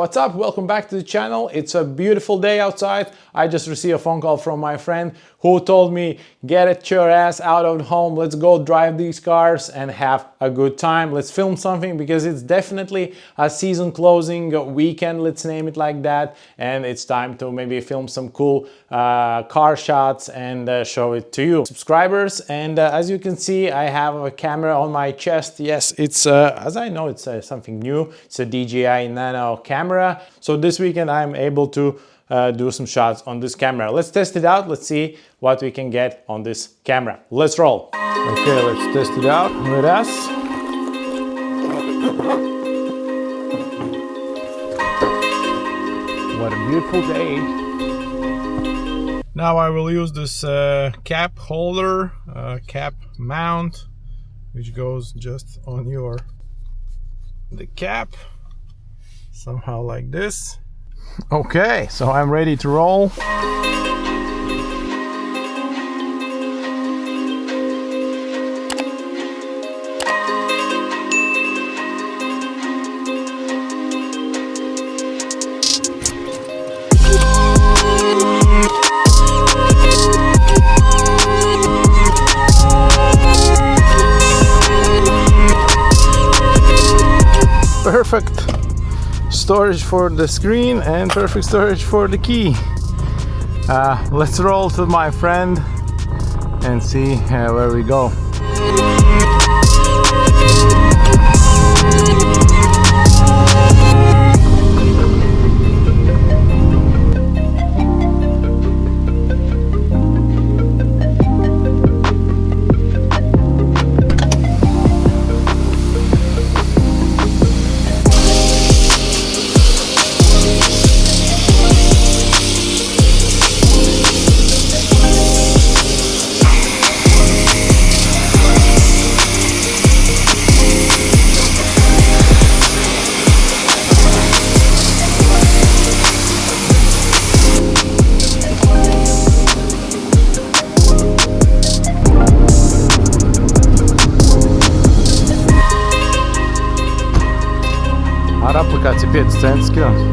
What's up? Welcome back to the channel. It's a beautiful day outside. I just received a phone call from my friend who told me, get your ass out of home, let's go drive these cars and have a good time. Let's film something because it's definitely a season closing weekend, let's name it like that, and it's time to maybe film some cool car shots and show it to you subscribers. And as you can see, I have a camera on my chest. Yes, it's as I know, it's something new. It's a DJI Nano camera. So this weekend I'm able to do some shots on this camera. Let's test it out. Let's see what we can get on this camera. Let's roll. Okay, let's test it out with us. What a beautiful day. Now I will use this cap holder, cap mount, which goes just on the cap, somehow like this. Okay, so I'm ready to roll. Perfect storage for the screen and perfect storage for the key. Let's roll to my friend and see where we go. Ar aplikāciju 5 centus kilometru.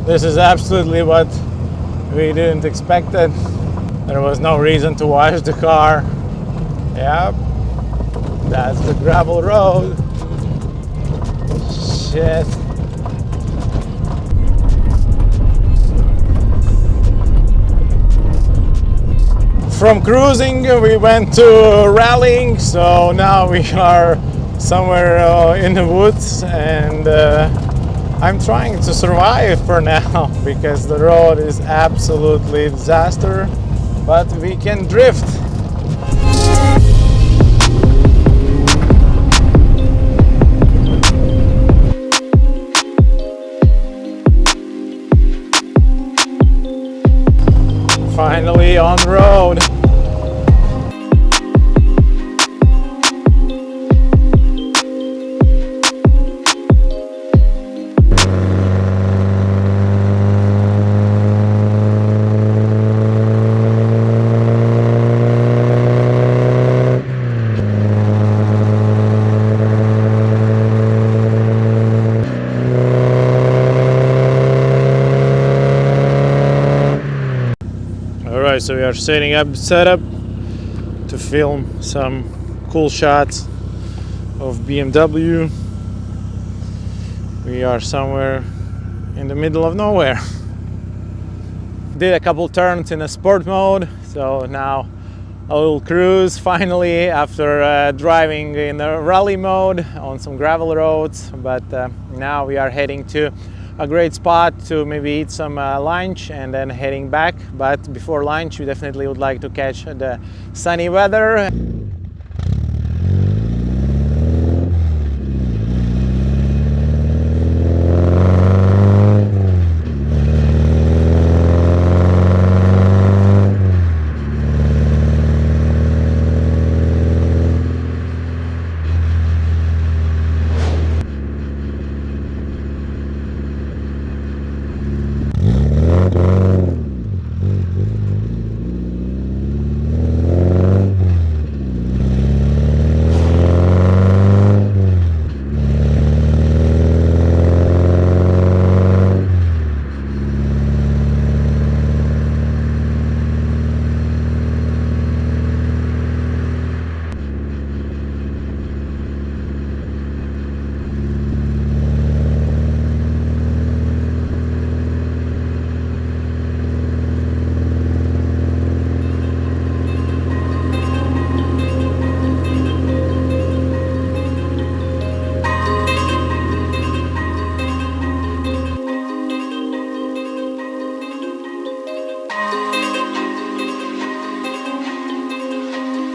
This is absolutely what we didn't expect it. There was no reason to wash the car. Yep, that's the gravel road. Shit. From cruising we went to rallying, so now we are somewhere in the woods, and I'm trying to survive for now because the road is absolutely disaster, but we can drift. Finally on the road. Alright, so we are setting up the setup to film some cool shots of BMW. We are somewhere in the middle of nowhere. Did a couple turns in a sport mode, so now a little cruise finally after driving in a rally mode on some gravel roads. But now we are heading to a great spot to maybe eat some lunch and then heading back. But before lunch we definitely would like to catch the sunny weather.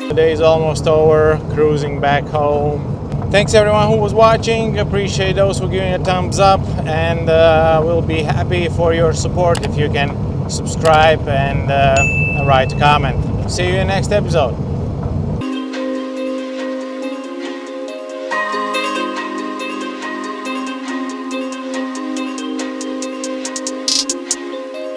The day is almost over, cruising back home. Thanks everyone who was watching. Appreciate those who giving a thumbs up, and we'll be happy for your support if you can subscribe and write a comment. See you in the next episode.